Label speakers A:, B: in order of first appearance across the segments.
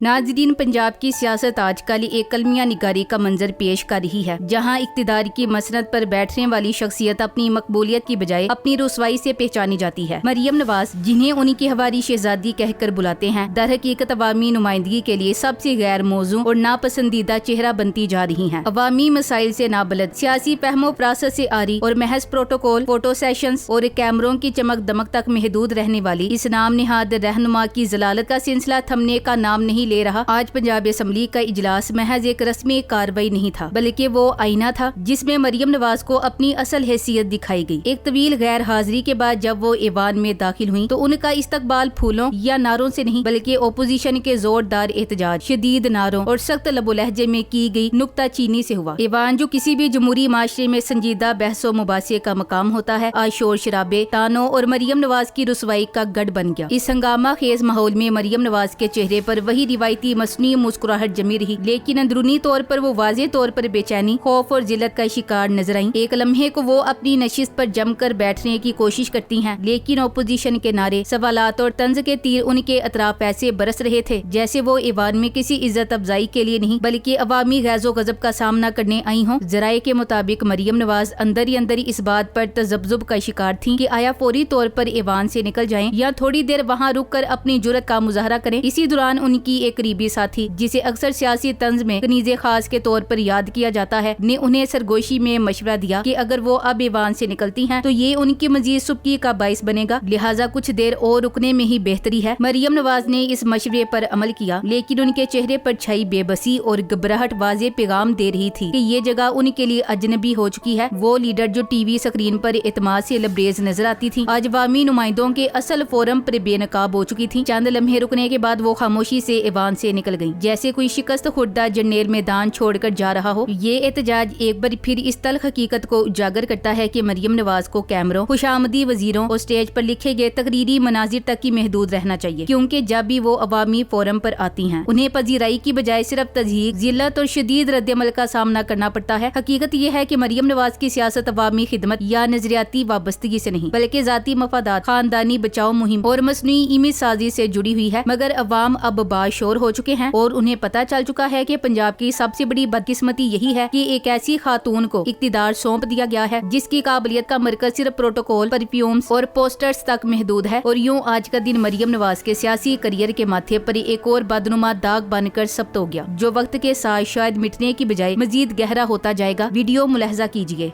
A: नाज़रीन, पंजाब की सियासत आजकल एक कलमिया निगारी का मंजर पेश कर रही है, जहां इक्तिदार की मसनद पर बैठने वाली शख्सियत अपनी मकबूलियत की बजाय अपनी रुसवाई से पहचानी जाती है। मरियम नवाज, जिन्हें उनकी हवारी शहजादी कहकर बुलाते हैं, दर हकीकत अवामी नुमाइंदगी के लिए सबसे गैर मौजू और नापसंदीदा चेहरा बनती जा रही हैं। अवामी मसाइल से नाबलद, सियासी फहमो फरासत से आरी और महज प्रोटोकॉल, फोटो सेशंस और कैमरों की चमक दमक तक महदूद रहने वाली इस नाम निहाद रहनुमा की जलालत का सिलसिला थमने का नाम नहीं ले रहा। आज पंजाब असम्बली का इजलास महज एक रस्मी कार्रवाई नहीं था, बल्कि वो आईना था जिसमें मरियम नवाज को अपनी असल हैसियत दिखाई गई। एक तवील गैर हाजिरी के बाद जब वो ईवान में दाखिल हुई तो उनका इस्तकबाल फूलों या नारों से नहीं, बल्कि ओपोजिशन के जोरदार एहतजाज, शदीद नारों और सख्त लबो लहजे में की गई नुक्ता चीनी से हुआ। ईवान, जो किसी भी जमहूरी माशरे में संजीदा बहसो मुबासे का मकाम होता है, आज शोर शराबे, तानों और मरियम नवाज की रुसवाई का गढ़ बन गया। इस हंगामा खेज माहौल में मरियम नवाज के चेहरे पर वही रिवायती मसनी मुस्कुराहट जमी रही, लेकिन अंदरूनी तौर पर वो वाज़े तौर पर बेचैनी, खौफ और जिल्लत का शिकार नजर आई। एक लम्हे को वो अपनी नशिस्त पर जमकर बैठने की कोशिश करती हैं, लेकिन ओपोजिशन के नारे, सवालात और तंज के तीर उनके अतराफ ऐसे बरस रहे थे जैसे वो ईवान में किसी इज्जत अफजाई के लिए नहीं, बल्कि अवामी गैज़ो गजब का सामना करने आई हों। जराये के मुताबिक मरियम नवाज अंदर ही अंदर इस बात पर तजब्जुब का शिकार थी कि आया फौरी तौर पर ईवान से निकल जाएं या थोड़ी देर वहाँ रुक कर अपनी जुर्रत का मुजाहरा करें। इसी दौरान उनकी एक करीबी साथी, जिसे अक्सर सियासी तंज में कनीज़े खास के तौर पर याद किया जाता है, ने उन्हें सरगोशी में मशवरा दिया कि अगर वो अब ईवान से निकलती हैं तो ये उनकी मजीद सुबकी का बाइस बनेगा, लिहाजा कुछ देर और रुकने में ही बेहतरी है। मरियम नवाज ने इस मशवरे पर अमल किया, लेकिन उनके चेहरे पर छाई बेबसी और घबराहट वाज़े पैगाम दे रही थी कि ये जगह उनके लिए अजनबी हो चुकी है। वो लीडर जो टीवी स्क्रीन पर एतमाद से लबरेज नजर आती थी, आज अवामी नुमाइंदों के असल फोरम पर बेनकाब हो चुकी थी। चंद लम्हे रुकने के बाद वो खामोशी से ईवान से निकल गई, जैसे कोई शिकस्त खुर्दा जरनेल मैदान छोड़कर जा रहा हो। ये एहतजाज एक बार फिर इस तल्ख हकीकत को उजागर करता है कि मरियम नवाज को कैमरों, खुशामदी वजीरों और स्टेज पर लिखे गए तकरीरी मनाजिर तक ही महदूद रहना चाहिए, क्योंकि जब भी वो अवामी फोरम पर आती हैं उन्हें पजीराई की बजाय सिर्फ तज़हीक, जिल्लत और शदीद रद्दअमल का सामना करना पड़ता है। हकीकत ये है कि मरियम नवाज की सियासत अवामी खिदमत या नजरियाती वाबस्तगी से नहीं, बल्कि जाती मफादात, खानदानी बचाव मुहिम और मसनूई इमेज साजी से जुड़ी हुई है। मगर अवाम अब बाशोर हो चुके हैं और उन्हें पता चल चुका है कि पंजाब की सबसे बड़ी बदकिस्मती यही है कि एक ऐसी खातून को इक्तिदार सौंप दिया गया है जिसकी काबिलियत का मरकज सिर्फ प्रोटोकॉल, परफ्यूम्स और पोस्टर्स तक महदूद है। और यूं आज का दिन मरियम नवाज के सियासी करियर के माथे पर एक और बदनुमा दाग बनकर सब्त हो गया, जो वक्त के साथ शायद मिटने की बजाय मजीद गहरा होता जाएगा। वीडियो मुलाहजा कीजिए।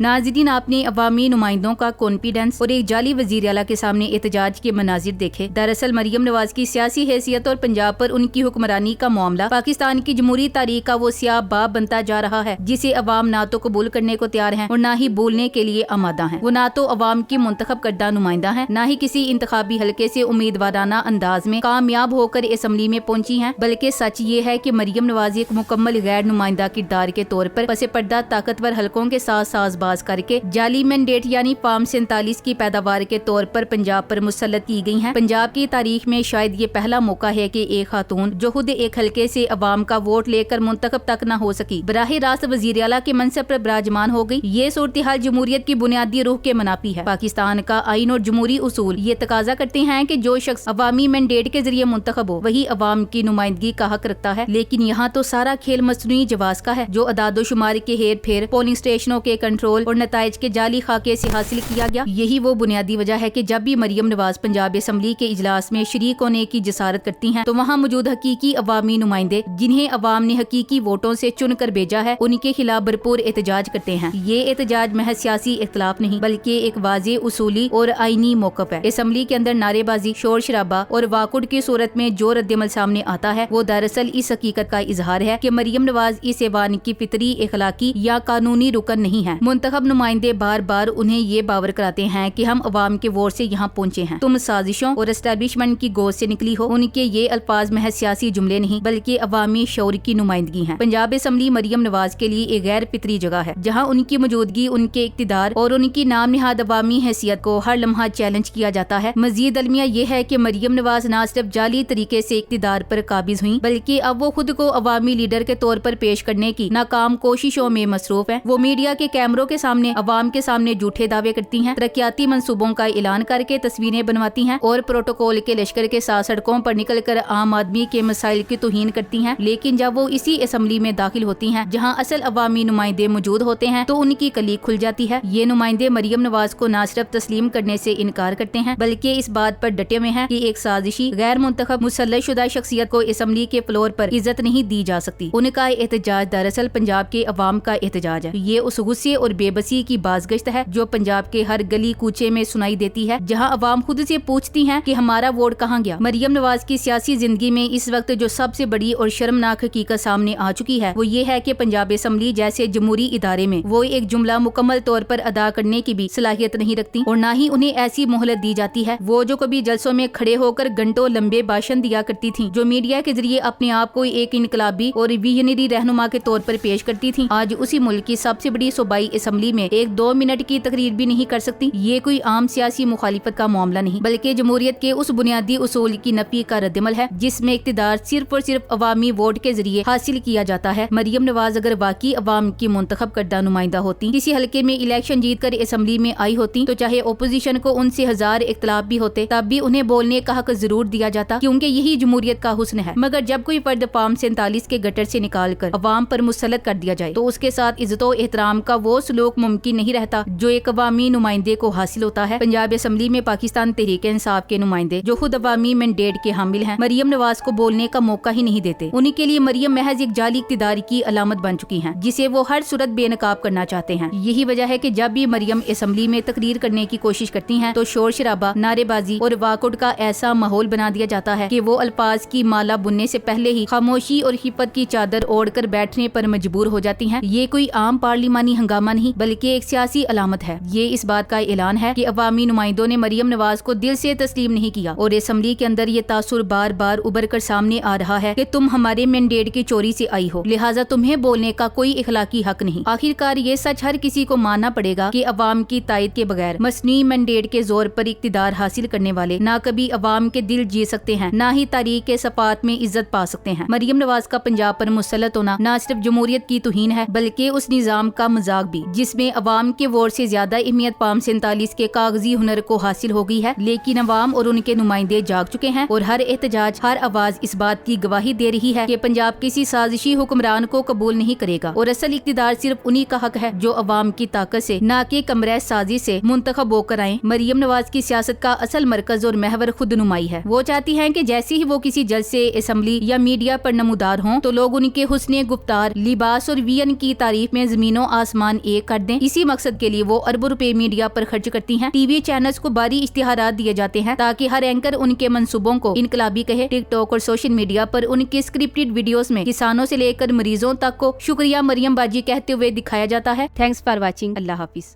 A: नाज़रीन, आपने अवामी नुमाइंदों का कॉन्फिडेंस और एक जाली वजीर आला के सामने एहतजाज के मनाजिर देखे। दरअसल मरियम नवाज की सियासी हैसियत और पंजाब पर उनकी हुक्मरानी का मामला पाकिस्तान की जमहूरी तारीख का वो स्याह बाब बनता जा रहा है जिसे अवाम ना तो कबूल करने को तैयार हैं और ना ही बोलने के लिए आमादा हैं। वो ना तो अवाम की मुंतखब करदा नुमाइंदा है, ना ही किसी इंतखाबी हल्के से उम्मीदवाराना अंदाज में कामयाब होकर असम्बली में पहुंची हैं, बल्कि सच ये है कि मरियम नवाज एक मुकम्मल गैर नुमाइंदा किरदार के तौर पर पसे पर्दा ताकतवर हल्कों के साथ साजबाज करके जाली मैंडेट यानी फार्म 47 की पैदावार के तौर पर पंजाब पर मुसल्लत की गई हैं। पंजाब की तारीख में शायद ये पहला मौका है कि एक खातून जो खुद एक हल्के से अवाम का वोट लेकर मुंतखब तक न हो सकी, बराह रास्त वजीर आला के मनसब पर विराजमान हो गई। ये सूरत हाल जमहूरियत की बुनियादी रूह के मुनाफी है। पाकिस्तान का आइन और जमहूरी उसूल ये तकाजा करते हैं कि जो शख्स अवामी मैंडेट के जरिए मुंतखब हो वही अवाम की नुमाइंदगी का हक रखता है, लेकिन यहाँ तो सारा खेल मसनूई जवाज का है, जो अदादोशुमार के हेर फेर, पोलिंग स्टेशनों के कंट्रोल और नताइज के जाली खाके से हासिल किया गया। यही वो बुनियादी वजह है कि जब भी मरियम नवाज पंजाब असम्बली के इजलास में शरीक होने की जसारत करती हैं तो वहाँ मौजूद हकीकी अवामी नुमाइंदे, जिन्हें अवाम ने हकीकी वोटों से चुन कर भेजा है, उनके खिलाफ भरपूर एहतजाज करते हैं। ये एहतजाज महज सियासी इख्तलाफ नहीं, बल्कि एक वाज़े उसूली और आईनी मौक़िफ़ है। असम्बली के अंदर नारेबाजी, शोर शराबा और वाकुड़ की सूरत में जो रद्दअमल सामने आता है वो दरअसल इस हकीकत का इजहार है कि मरियम नवाज इस ऐवान की फितरी, इखलाकी या कानूनी रुकन नहीं है। मुंतखब मंतखब नुमाइंदे बार बार उन्हें ये बावर कराते हैं कि हम अवाम के वोट से यहाँ पहुँचे हैं, तुम साजिशों और एस्टेब्लिशमेंट की गोद से निकली हो। उनके ये अल्फाज महज सियासी जुमले नहीं बल्कि अवामी शऊर की नुमाइंदगी है। पंजाब असम्बली मरियम नवाज के लिए एक गैर फितरी जगह है, जहाँ उनकी मौजूदगी, उनके इक्तिदार और उनकी नाम निहाद अवामी हैसियत को हर लम्हा चैलेंज किया जाता है। मजीद अलमिया ये है कि मरियम नवाज न सिर्फ जाली तरीके से इक्तिदार पर काबिज हुई बल्कि अब वो खुद को अवामी लीडर के तौर पर पेश करने की नाकाम कोशिशों में मसरूफ है। वो मीडिया के कैमरों के सामने, अवाम के सामने झूठे दावे करती हैं, तरक्याती मंसूबों का ऐलान करके तस्वीरें बनवाती हैं और प्रोटोकॉल के लश्कर के साथ सड़कों पर निकल कर आम आदमी के मसाइल की तौहीन करती हैं। लेकिन जब वो इसी असम्बली में दाखिल होती हैं जहाँ असल अवामी नुमाइंदे मौजूद होते हैं तो उनकी कली खुल जाती है। ये नुमाइंदे मरियम नवाज को न सिर्फ तस्लीम करने से इनकार करते हैं बल्कि इस बात पर डटे हुए हैं कि एक साजिशी गैर मुंतखब मुसल्लतशुदा शख्सियत को असम्बली के फ्लोर पर इज्जत नहीं दी जा सकती। उनका एहतजाज दरअसल पंजाब के अवाम का एहतजाज है। ये उस गुस्से और बेबसी की बाज़गश्त है जो पंजाब के हर गली कूचे में सुनाई देती है, जहाँ अवाम खुद से पूछती हैं कि हमारा वोट कहाँ गया। मरियम नवाज की सियासी जिंदगी में इस वक्त जो सबसे बड़ी और शर्मनाक हकीकत सामने आ चुकी है वो ये है कि पंजाब असम्बली जैसे जमहूरी इदारे में वो एक जुमला मुकम्मल तौर पर अदा करने की भी सलाहियत नहीं रखती और न ही उन्हें ऐसी मोहलत दी जाती है। वो जो कभी जलसों में खड़े होकर घंटों लंबे भाषण दिया करती थी, जो मीडिया के जरिए अपने आप को एक इनकलाबी और विजनरी रहनुमा के तौर पर पेश करती थी, आज उसी मुल्क की सबसे बड़ी सूबाई असम्बली में एक 2 मिनट की तकरीर भी नहीं कर सकती। ये कोई आम सियासी मुखालिफत का मामला नहीं बल्कि जमहूरियत के उस बुनियादी उसूल की नफी का रद्दमल है जिसमें इक्तिदार सिर्फ और सिर्फ अवामी वोट के जरिए हासिल किया जाता है। मरियम नवाज अगर वाकई अवाम की मुंतखब करदा नुमाइंदा होती, किसी हल्के में इलेक्शन जीत कर असम्बली में आई होती, तो चाहे ओपोजिशन को उनसे 1000 इख्तलाफ भी होते तब भी उन्हें बोलने का हक जरूर दिया जाता, क्योंकि यही जमहूरियत का हुस्न है। मगर जब कोई फर्द फार्म 47 के गटर से निकाल कर अवाम पर मुसल्लत कर दिया जाए तो उसके साथ इज्जत और एहतराम का वो सलूक मुमकिन नहीं रहता जो एक अवामी नुमाइंदे को हासिल होता है। पंजाब असम्बली में पाकिस्तान तहरीक इंसाफ के नुमाइंदे जो खुद अवामी मैंडेट के हामिल हैं, मरियम नवाज को बोलने का मौका ही नहीं देते। उनके लिए मरियम महज एक जाली इक्तिदार की अलामत बन चुकी हैं जिसे वो हर सूरत बेनकाब करना चाहते हैं। यही वजह है कि जब भी मरियम असम्बली में तकरीर करने की कोशिश करती हैं तो शोर शराबा, नारेबाजी और वाकआउट का ऐसा माहौल बना दिया जाता है कि वो अल्फाज की माला बुनने से पहले ही खामोशी और हिफत की चादर ओढ़कर बैठने पर मजबूर हो जाती हैं। ये कोई आम पार्लिमानी हंगामा नहीं बल्कि एक सियासी अलामत है। ये इस बात का ऐलान है कि अवामी नुमाइंदों ने मरियम नवाज को दिल से तस्लीम नहीं किया और असम्बली के अंदर ये तासुर बार बार उभर कर सामने आ रहा है कि तुम हमारे मैंडेट की चोरी से आई हो, लिहाजा तुम्हें बोलने का कोई इखलाकी हक नहीं। आखिरकार ये सच हर किसी को मानना पड़ेगा कि अवाम की तायद के बगैर मसनी मैंडेट के जोर पर इक्तिदार हासिल करने वाले ना कभी अवाम के दिल जीत सकते हैं, ना ही तारीख के सपात में इज्जत पा सकते हैं। मरियम नवाज का पंजाब पर मुसल्लत होना न सिर्फ जमहूरियत की तौहीन है बल्कि उस निजाम का मजाक भी जिसमें अवाम के वोट से ज्यादा अहमियत फार्म 47 के कागजी हुनर को हासिल हो गई है। लेकिन अवाम और उनके नुमाइंदे जाग चुके हैं और हर एहतजाज, हर आवाज इस बात की गवाही दे रही है कि पंजाब किसी साजिशी हुक्मरान को कबूल नहीं करेगा और असल इक्तिदार सिर्फ उन्हीं का हक है जो अवाम की ताकत से, ना कि कमरे साजी से मुंतखब होकर आए। मरियम नवाज की सियासत का असल मरकज और महवर खुद नुमाई है। वो चाहती हैं कि जैसे ही वो किसी जलसे, असम्बली या मीडिया पर नमूदार हों तो लोग उनके हुस्ने गुफ्तार, लिबास और वियन की तारीफ में जमीनों आसमान एक कर दें। इसी मकसद के लिए वो अरबों रुपए मीडिया पर खर्च करती हैं। टीवी चैनल्स को भारी इश्तिहारात दिए जाते हैं ताकि हर एंकर उनके मंसूबों को इनकलाबी कहे। टिकटॉक और सोशल मीडिया पर उनके स्क्रिप्टेड वीडियोस में किसानों से लेकर मरीजों तक को शुक्रिया मरियम बाजी कहते हुए दिखाया जाता है। Thanks for watching. Allah Hafiz.